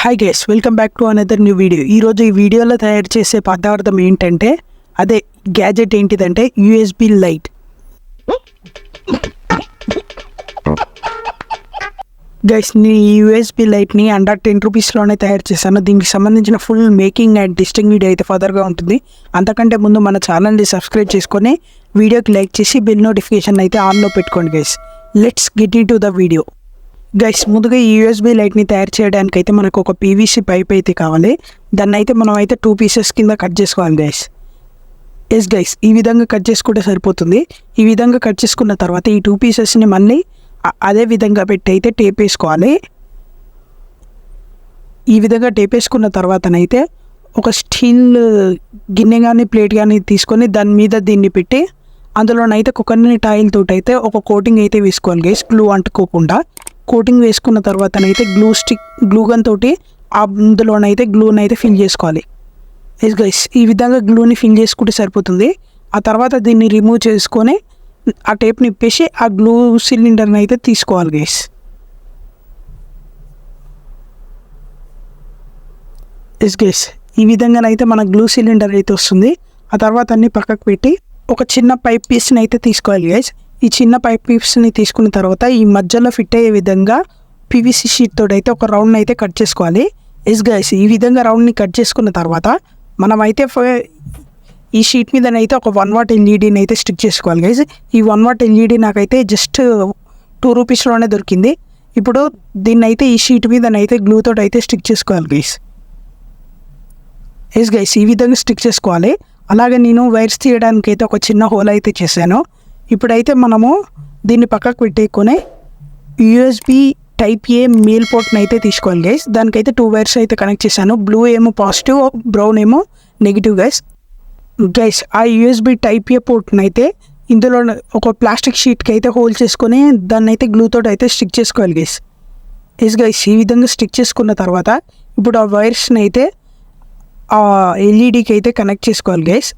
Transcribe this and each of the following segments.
Hi guys, welcome back to another new video. ఈరోజు ఈ వీడియోలో తయారు చేసే పదార్థం ఏంటంటే అదే గ్యాజెట్ ఏంటిదంటే యూఎస్బి లైట్. గైస్, నేను ఈ యూఎస్బి లైట్ని అండర్ 10 రూపీస్లోనే తయారు చేశాను. దీనికి సంబంధించిన full making and testing video అయితే ఫర్దర్గా ఉంటుంది. అంతకంటే ముందు మన ఛానల్ని సబ్స్క్రైబ్ చేసుకొని వీడియోకి లైక్ చేసి బెల్ నోటిఫికేషన్ అయితే ఆన్లో పెట్టుకోండి guys. Let's get in to the video. Guys, ముందుగా ఈ యూఎస్బి లైట్ని తయారు చేయడానికి అయితే మనకు ఒక పీవీసీ పైప్ అయితే కావాలి. దాన్ని అయితే మనం అయితే 2 పీసెస్ కింద కట్ చేసుకోవాలి గైస్. ఎస్ గైస్, ఈ విధంగా కట్ చేసుకుంటే సరిపోతుంది. ఈ విధంగా కట్ చేసుకున్న తర్వాత ఈ 2 పీసెస్ని మళ్ళీ అదే విధంగా పెట్టి అయితే టేప్ వేసుకోవాలి. ఈ విధంగా టేప్ వేసుకున్న తర్వాతనైతే ఒక స్టీల్ గిన్నె కానీ ప్లేట్ కానీ తీసుకొని దాని మీద దీన్ని పెట్టి అందులోనైతే కోకోనట్ ఆయిల్ తోటి అయితే ఒక కోటింగ్ అయితే వేసుకోవాలి గైస్, గ్లూ అంటుకోకుండా. కోటింగ్ వేసుకున్న తర్వాతనైతే గ్లూ గన్ తోటి అందులోనైతే గ్లూని అయితే ఫిల్ చేసుకోవాలి. ఎస్ గైస్, ఈ విధంగా గ్లూని ఫిల్ చేసుకుంటే సరిపోతుంది. ఆ తర్వాత దీన్ని రిమూవ్ చేసుకొని ఆ టేప్ని ఇప్పేసి ఆ గ్లూ సిలిండర్ని అయితే తీసుకోవాలి గైస్. ఎస్ గైస్, ఈ విధంగానైతే మన గ్లూ సిలిండర్ అయితే వస్తుంది. ఆ తర్వాత అన్ని పక్కకు పెట్టి ఒక చిన్న పైప్ పీస్ని అయితే తీసుకోవాలి గైస్. ఈ చిన్న పైప్ పీస్ని తీసుకున్న తర్వాత ఈ మధ్యలో ఫిట్ అయ్యే విధంగా పీవీసీ షీట్ తోటి అయితే ఒక రౌండ్ అయితే కట్ చేసుకోవాలి. ఎస్ గైస్, ఈ విధంగా రౌండ్ని కట్ చేసుకున్న తర్వాత మనమైతే ఈ షీట్ మీదనైతే ఒక 1 వాట్ ఎల్ఈడీని అయితే స్టిక్ చేసుకోవాలి గైస్. ఈ 1 వాట్ ఎల్ఈడీ నాకైతే జస్ట్ 2 రూపీస్లోనే దొరికింది. ఇప్పుడు దీన్ని అయితే ఈ షీట్ మీదనైతే గ్లూ తోటి అయితే స్టిక్ చేసుకోవాలి గైస్. ఎస్ గైస్, ఈ విధంగా స్టిక్ చేసుకోవాలి. అలాగే నేను వైర్స్ తీయడానికి అయితే ఒక చిన్న హోల్ అయితే చేశాను. ఇప్పుడైతే మనము దీన్ని పక్కకు పెట్టేసుకొని యూఎస్బి టైప్ ఏ మెయిల్ పోర్ట్ని అయితే తీసుకోవాలి గైస్. దానికైతే 2 వైర్స్ అయితే కనెక్ట్ చేశాను. బ్లూ ఏమో పాజిటివ్, బ్రౌన్ ఏమో నెగిటివ్ గైస్. గైస్, ఆ యూఎస్బి టైప్ ఏ పోర్ట్ని అయితే ఇందులో ఒక ప్లాస్టిక్ షీట్కి అయితే హోల్ చేసుకొని దాన్ని అయితే గ్లూతో అయితే స్టిక్ చేసుకోవాలి గైస్. ఎస్ గైస్, ఈ విధంగా స్టిక్ చేసుకున్న తర్వాత ఇప్పుడు ఆ వైర్స్ని అయితే ఆ ఎల్ఈడికి అయితే కనెక్ట్ చేసుకోవాలి గైస్.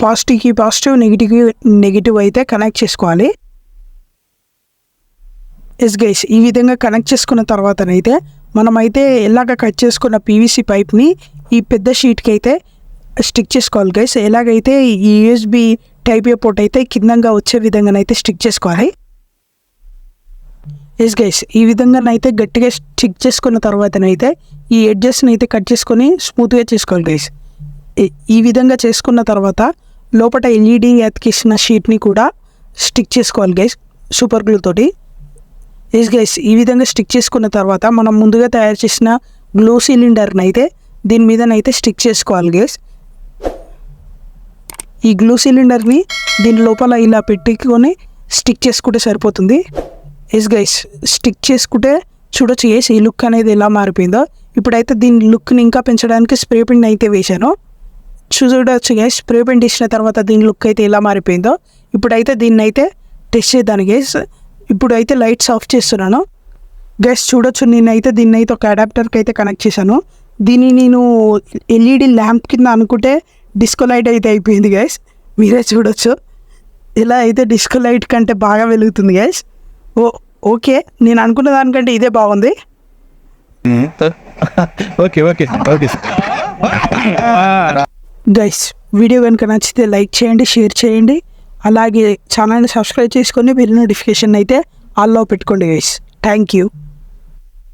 పాజిటివ్కి పాజిటివ్, నెగిటివ్కి నెగిటివ్ అయితే కనెక్ట్ చేసుకోవాలి. ఎస్ గైస్, ఈ విధంగా కనెక్ట్ చేసుకున్న తర్వాతనైతే మనమైతే ఎలాగ కట్ చేసుకున్న పీవీసీ పైప్ని ఈ పెద్ద షీట్కి అయితే స్టిక్ చేసుకోవాలి గైస్. ఎలాగైతే ఈ యూఎస్బి టైప్ ఏ పోర్ట్ అయితే కిందంగా వచ్చే విధంగానైతే స్టిక్ చేసుకోవాలి. ఎస్ గైస్, ఈ విధంగానైతే గట్టిగా స్టిక్ చేసుకున్న తర్వాతనైతే ఈ ఎడ్జెస్ని అయితే కట్ చేసుకొని స్మూత్గా చేసుకోవాలి గైస్. ఈ విధంగా చేసుకున్న తర్వాత లోపల ఎల్ఈడి అతికిసిన షీట్ని కూడా స్టిక్ చేసుకోవాలి గైస్ సూపర్ గ్లూ తోటి. ఎస్ గైస్, ఈ విధంగా స్టిక్ చేసుకున్న తర్వాత మనం ముందుగా తయారు చేసిన గ్లూ సిలిండర్ని అయితే దీని మీదనైతే స్టిక్ చేసుకోవాలి గైస్. ఈ గ్లూ సిలిండర్ని దీని లోపల ఇలా పెట్టుకొని స్టిక్ చేసుకుంటే సరిపోతుంది. ఎస్ గైస్, స్టిక్ చేసుకుంటే చూడొచ్చు గైస్ ఈ లుక్ అనేది ఎలా మారిపోయిందో. ఇప్పుడైతే దీని లుక్ని ఇంకా పెంచడానికి స్ప్రే పెయింట్ అయితే వేశాను. చూడవచ్చు గైస్, స్ప్రే పెయింట్ వేసిన తర్వాత దీని లుక్ అయితే ఎలా మారిపోయిందో. ఇప్పుడైతే దీన్ని అయితే టెస్ట్ చేద్దాను గైస్. ఇప్పుడైతే లైట్స్ ఆఫ్ చేస్తున్నాను గైస్. చూడొచ్చు, నేనైతే దీన్ని అయితే ఒక అడాప్టర్కి అయితే కనెక్ట్ చేశాను. దీన్ని నేను ఎల్ఈడి ల్యాంప్ కింద అనుకుంటే డిస్కో లైట్ అయితే అయిపోయింది గైస్. మీరే చూడొచ్చు, ఇలా అయితే డిస్కో లైట్ కంటే బాగా వెలుగుతుంది గైస్. ఓకే, నేను అనుకున్న దానికంటే ఇదే బాగుంది. గైస్, వీడియో కనుక నచ్చితే లైక్ చేయండి, షేర్ చేయండి. అలాగే ఛానల్ని సబ్స్క్రైబ్ చేసుకొని బెల్ నోటిఫికేషన్ అయితే ఆల్లో పెట్టుకోండి గైస్. Thank you.